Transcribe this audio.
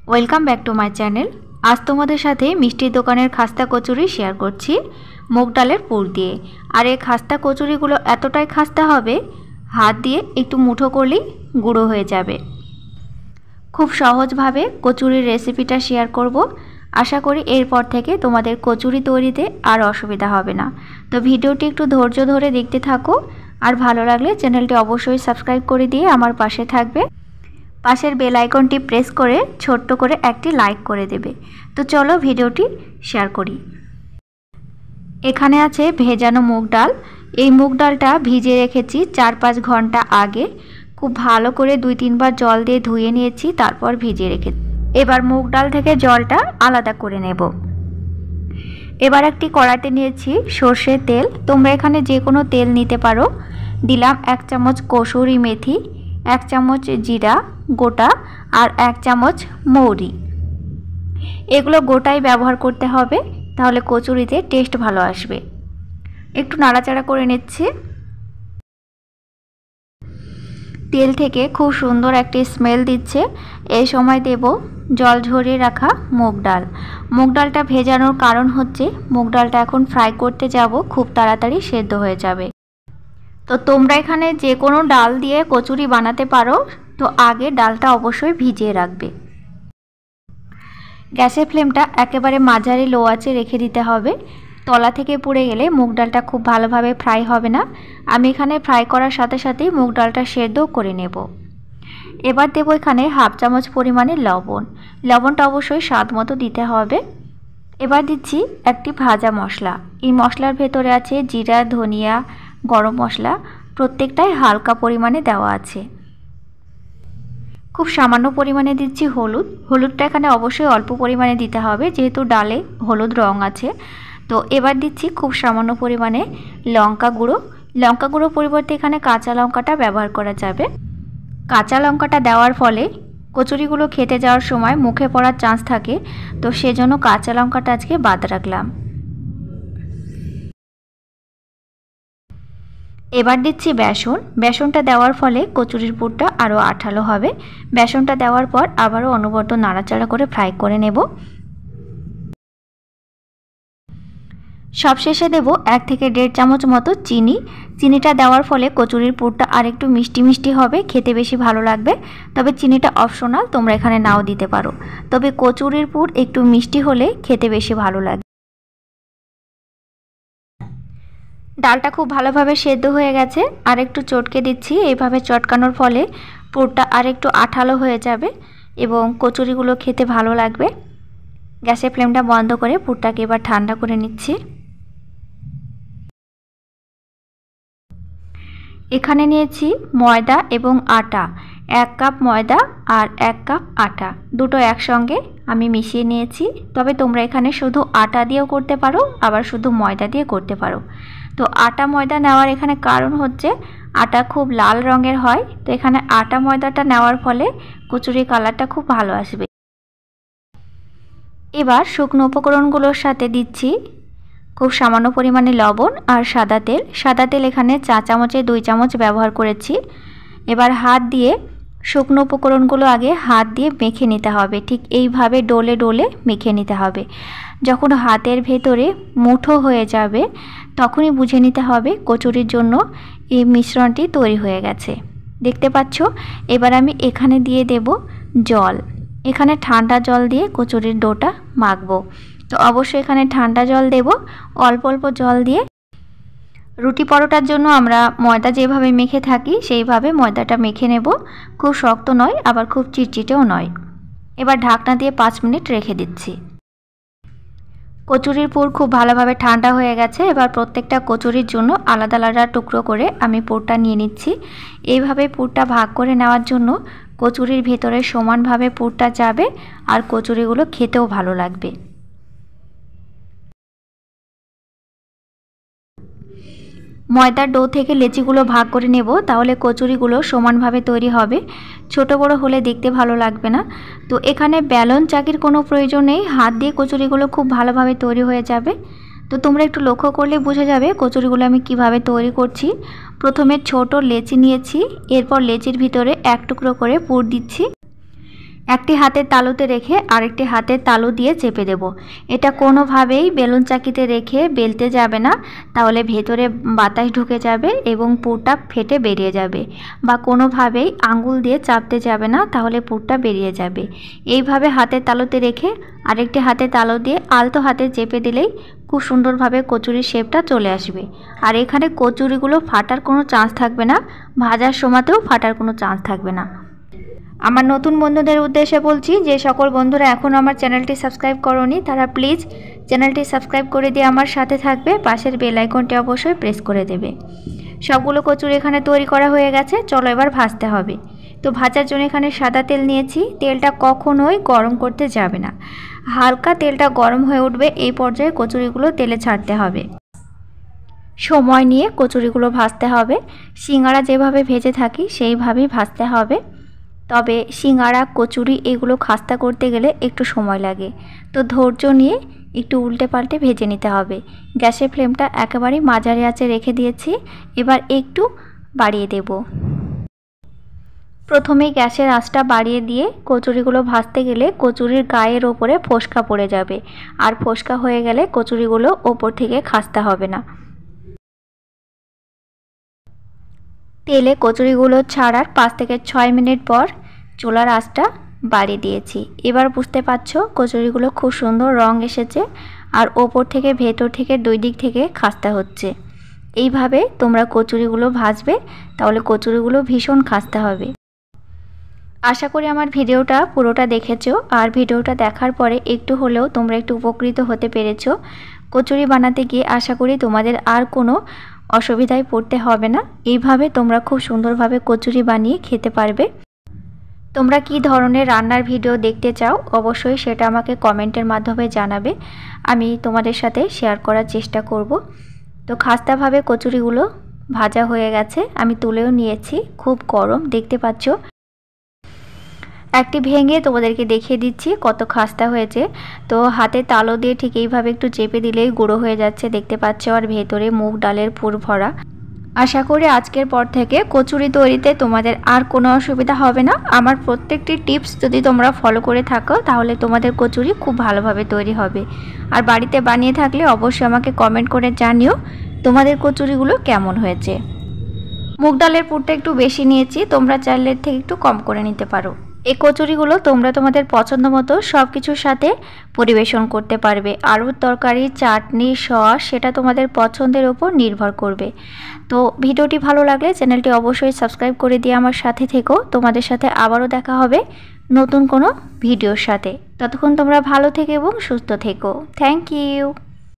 Welcome back to my channel. আজ তোমাদের সাথে মিষ্টির দোকানের খাস্তা কচুরি শেয়ার করছি মুগ ডালের পুর দিয়ে। আর এই খাস্তা কচুরিগুলো এতটাই খাস্তা হবে, হাত দিয়ে একটু মুঠো করলেই গুঁড়ো হয়ে যাবে। খুব সহজভাবে কচুরির রেসিপিটা শেয়ার করব। আশা করি এরপর থেকে তোমাদের কচুরি তৈরিতে আর অসুবিধা হবে না। তো ভিডিওটি একটু ধৈর্য ধরে দেখতে থাকো, আর ভালো লাগলে চ্যানেলটি অবশ্যই সাবস্ক্রাইব করে দিয়ে আমার পাশে থাকবে। পাশের বেল আইকনটি প্রেস করে ছোট্ট করে একটি লাইক করে দেবে। তো চলো ভিডিওটি শেয়ার করি। এখানে আছে ভেজানো মুগ ডাল। এই মুগ ডালটা ভিজিয়ে রেখেছি 4-5 ঘন্টা আগে। খুব ভালো করে 2-3 বার জল দিয়ে ধুয়ে নিয়েছি, তারপর ভিজিয়ে রেখেছি। এবার মুগ ডাল থেকে জলটা আলাদা করে নেব। এবার একটি কড়াইতে নিয়েছি সর্ষের তেল। তোমরা এখানে যে কোনো তেল নিতে পারো। দিলাম 1 চামচ কসুরি মেথি, 1 চামচ জিরা গোটা আর 1 চামচ মৌরি। এগুলো গোটাই ব্যবহার করতে হবে, তাহলে কচুরিতে টেস্ট ভালো আসবে। একটু নাড়াচাড়া করে নিচ্ছি। তেল থেকে খুব সুন্দর একটি স্মেল দিচ্ছে। এই সময় দেব জল ঝরিয়ে রাখা মুগ ডাল। মুগ ডালটা ভেজানোর কারণ হচ্ছে মুগ ডালটা এখন ফ্রাই করতে যাব, খুব তাড়াতাড়ি সেদ্ধ হয়ে যাবে। তো তোমরা এখানে যে কোনো ডাল দিয়ে কচুরি বানাতে পারো, তো আগে ডালটা অবশ্যই ভিজিয়ে রাখবে। গ্যাসের ফ্লেমটা একেবারে মাঝারি লো আঁচে রেখে দিতে হবে। তলা থেকে পুড়ে গেলে মুগ ডালটা খুব ভালোভাবে ফ্রাই হবে না। আমি এখানে ফ্রাই করার সাথে সাথেই মুগ ডালটা সেদ্ধ করে নেব। এবার দেবো এখানে 1/2 চামচ পরিমাণে লবণ। লবণটা অবশ্যই স্বাদ মতো দিতে হবে। এবার দিচ্ছি একটি ভাজা মশলা। এই মশলার ভেতরে আছে জিরা, ধনিয়া, গরম মশলা, প্রত্যেকটাই হালকা পরিমাণে দেওয়া আছে। খুব সামান্য পরিমাণে দিচ্ছি হলুদ। হলুদটা এখানে অবশ্যই অল্প পরিমাণে দিতে হবে, যেহেতু ডালে হলুদ রং আছে। তো এবার দিচ্ছি খুব সামান্য পরিমাণে লঙ্কা গুঁড়ো। লঙ্কা গুঁড়ো পরিবর্তে এখানে কাঁচা লঙ্কাটা ব্যবহার করা যাবে। কাঁচা লঙ্কাটা দেওয়ার ফলে কচুরিগুলো খেতে যাওয়ার সময় মুখে পড়ার চান্স থাকে, তো সেজন্য কাঁচা লঙ্কাটা আজকে বাদ রাখলাম। এবার দিচ্ছি বেসন। বেসনটা দেওয়ার ফলে কচুরির পুরটা আরও আঠালো হবে। বেসনটা দেওয়ার পর আবারও অনবরত নাড়াচাড়া করে ফ্রাই করে নেব। সবশেষে দেব 1 থেকে 1.5 চামচ মতো চিনি। চিনিটা দেওয়ার ফলে কচুরির পুরটা আরেকটু মিষ্টি মিষ্টি হবে, খেতে বেশি ভালো লাগবে। তবে চিনিটা অপশনাল, তোমরা এখানে নাও দিতে পারো। তবে কচুরির পুর একটু মিষ্টি হলে খেতে বেশি ভালো লাগে। ডালটা খুব ভালোভাবে সেদ্ধ হয়ে গেছে। আর একটু চটকে দিচ্ছি। এইভাবে চটকানোর ফলে পুরটা আর একটু আঠালো হয়ে যাবে এবং কচুরিগুলো খেতে ভালো লাগবে। গ্যাসের ফ্লেমটা বন্ধ করে পুরটাকে এবার ঠান্ডা করে নিচ্ছি। এখানে নিয়েছি ময়দা এবং আটা। 1 কাপ ময়দা আর 1 কাপ আটা, দুটো একসঙ্গে আমি মিশিয়ে নিয়েছি। তবে তোমরা এখানে শুধু আটা দিয়েও করতে পারো, আবার শুধু ময়দা দিয়ে করতে পারো। তো আটা ময়দা নেওয়ার এখানে কারণ হচ্ছে আটা খুব লাল রঙের হয়, তো এখানে আটা ময়দাটা নেওয়ার ফলে কচুরির কালারটা খুব ভালো আসবে। এবার শুকনো উপকরণগুলোর সাথে দিচ্ছি খুব সামান্য পরিমাণে লবণ আর সাদা তেল। সাদা তেল এখানে 4 চামচে 2 চামচ ব্যবহার করেছি। এবার হাত দিয়ে শুকনো উপকরণগুলো আগে হাত দিয়ে মেখে নিতে হবে। ঠিক এইভাবে ডলে ডলে মেখে নিতে হবে। যখন হাতের ভেতরে মুঠো হয়ে যাবে, তখনই বুঝে নিতে হবে কচুরির জন্য এই মিশ্রণটি তৈরি হয়ে গেছে। দেখতে পাচ্ছ? এবার আমি এখানে দিয়ে দেব জল। এখানে ঠান্ডা জল দিয়ে কচুরির ডোটা মাখবো। তো অবশ্যই এখানে ঠান্ডা জল দেব, অল্প অল্প জল দিয়ে। রুটি পরোটার জন্য আমরা ময়দা যেভাবে মেখে থাকি সেইভাবে ময়দাটা মেখে নেব। খুব শক্ত নয়, আবার খুব চিটচিটেও নয়। এবার ঢাকনা দিয়ে 5 মিনিট রেখে দিচ্ছি। কচুরির পুর খুব ভালোভাবে ঠান্ডা হয়ে গেছে। এবার প্রত্যেকটা কচুরির জন্য আলাদা আলাদা টুকরো করে আমি পুরটা নিয়ে নিচ্ছি। এইভাবে পুরটা ভাগ করে নেওয়ার জন্য কচুরির ভেতরে সমানভাবে পুরটা যাবে, আর কচুরিগুলো খেতেও ভালো লাগবে। ময়দার ডো থেকে লেচিগুলো ভাগ করে নেব, তাহলে কচুরিগুলো সমানভাবে তৈরি হবে। ছোট বড় হলে দেখতে ভালো লাগবে না। তো এখানে বেলন চাকির কোনো প্রয়োজন নেই, হাত দিয়ে কচুরিগুলো খুব ভালোভাবে তৈরি হয়ে যাবে। তো তোমরা একটু লক্ষ্য করলে বোঝা যাবে কচুরিগুলো আমি কিভাবে তৈরি করছি। প্রথমে ছোট লেচি নিয়েছি, এরপর লেচির ভিতরে 1 টুকরো করে পুর দিচ্ছি। একটি হাতের তালুতে রেখে আরেকটি হাতের তালু দিয়ে চেপে দেব। এটা কোনোভাবেই বেলুন চাকিতে রেখে বেলতে যাবে না, তাহলে ভেতরে বাতাস ঢুকে যাবে এবং পুরটা ফেটে বেরিয়ে যাবে, বা কোনোভাবেই আঙ্গুল দিয়ে চাপতে যাবে না, তাহলে পুরটা বেরিয়ে যাবে। এইভাবে হাতের তালুতে রেখে আরেকটি হাতের তালু দিয়ে আলতো হাতে চেপে দিলেই খুব সুন্দরভাবে কচুরির শেপটা চলে আসবে। আর এখানে কচুরিগুলো ফাটার কোনো চান্স থাকবে না, ভাজার সময়তেও ফাটার কোনো চান্স থাকবে না। আমার নতুন বন্ধুদের উদ্দেশ্যে বলছি, যে সকল বন্ধুরা এখনও আমার চ্যানেলটি সাবস্ক্রাইব করোনি তারা প্লিজ চ্যানেলটি সাবস্ক্রাইব করে দিয়ে আমার সাথে থাকবে, পাশের বেল আইকনটি অবশ্যই প্রেস করে দেবে। সবগুলো কচুরি এখানে তৈরি করা হয়ে গেছে, চলো এবার ভাজতে হবে। তো ভাজার জন্য এখানে সাদা তেল নিয়েছি। তেলটা কখনোই গরম করতে যাবে না, হালকা তেলটা গরম হয়ে উঠবে, এই পর্যায়ে কচুরিগুলো তেলে ছাড়তে হবে। সময় নিয়ে কচুরিগুলো ভাজতে হবে, সিঙ্গাড়া যেভাবে ভেজে থাকি সেইভাবেই ভাজতে হবে। তবে সিঙ্গাড়া কচুরি এগুলো খাস্তা করতে গেলে একটু সময় লাগে, তো ধৈর্য নিয়ে একটু উল্টে পাল্টে ভেজে নিতে হবে। গ্যাসের ফ্লেমটা একেবারেই মাঝারি আঁচে রেখে দিয়েছি, এবার একটু বাড়িয়ে দেব। প্রথমেই গ্যাসের আঁচটা বাড়িয়ে দিয়ে কচুরিগুলো ভাজতে গেলে কচুরির গায়ের ওপরে ফোসকা পড়ে যাবে, আর ফোসকা হয়ে গেলে কচুরিগুলো ওপর থেকে খাস্তা হবে না। তেলে কচুরিগুলো ছাড়ার 5 থেকে 6 মিনিট পর চুলার আঁচটা বাড়িয়ে দিয়েছি। এবার বুঝতে পারছো কচুরিগুলো খুব সুন্দর রং এসেছে, আর ওপর থেকে ভেতর থেকে দুই দিক থেকে খাস্তা হচ্ছে। এইভাবে তোমরা কচুরিগুলো ভাজবে, তাহলে কচুরিগুলো ভীষণ খাস্তা হবে। আশা করি আমার ভিডিওটা পুরোটা দেখেছো, আর ভিডিওটা দেখার পরে একটু হলেও তোমরা একটু উপকৃত হতে পেরেছো। কচুরি বানাতে গিয়ে আশা করি তোমাদের আর কোনো অসুবিধায় পড়তে হবে না। এইভাবে তোমরা খুব সুন্দরভাবে কচুরি বানিয়ে খেতে পারবে। তোমরা কি ধরনের রান্নার ভিডিও দেখতে চাও অবশ্যই সেটা আমাকে কমেন্টের মাধ্যমে জানাবে, আমি তোমাদের সাথে শেয়ার করার চেষ্টা করব। তো খাস্তাভাবে কচুরিগুলো ভাজা হয়ে গেছে, আমি তুলেও নিয়েছি। খুব গরম, দেখতে পাচ্ছ। একটি ভেঙে তোমাদেরকে দেখিয়ে দিচ্ছি কত খাস্তা হয়েছে। তো হাতে তালু দিয়ে ঠিক এইভাবে একটু চেপে দিলেই গুঁড়ো হয়ে যাচ্ছে, দেখতে পাচ্ছ। আর ভেতরে মুগ ডালের পুর ভরা। আশা করি আজকের পর থেকে কচুরি তৈরিতে তোমাদের আর কোনো অসুবিধা হবে না। আমার প্রত্যেকটি টিপস যদি তোমরা ফলো করে থাকো তাহলে তোমাদের কচুরি খুব ভালোভাবে তৈরি হবে। আর বাড়িতে বানিয়ে থাকলে অবশ্যই আমাকে কমেন্ট করে জানিও তোমাদের কচুরিগুলো কেমন হয়েছে। মুগ ডালের পুরটা একটু বেশি নিয়েছি, তোমরা চাইলে এর থেকে একটু কম করে নিতে পারো। এই কচুরিগুলো তোমরা তোমাদের পছন্দ মতো সব কিছুর সাথে পরিবেশন করতে পারবে। আলুর তরকারি, চাটনি, সস, সেটা তোমাদের পছন্দের উপর নির্ভর করবে। তো ভিডিওটি ভালো লাগলে চ্যানেলটি অবশ্যই সাবস্ক্রাইব করে দিয়ে আমার সাথে থেকো। তোমাদের সাথে আবারও দেখা হবে নতুন কোনো ভিডিওর সাথে। ততক্ষণ তোমরা ভালো থেকো এবং সুস্থ থেকো। Thank you.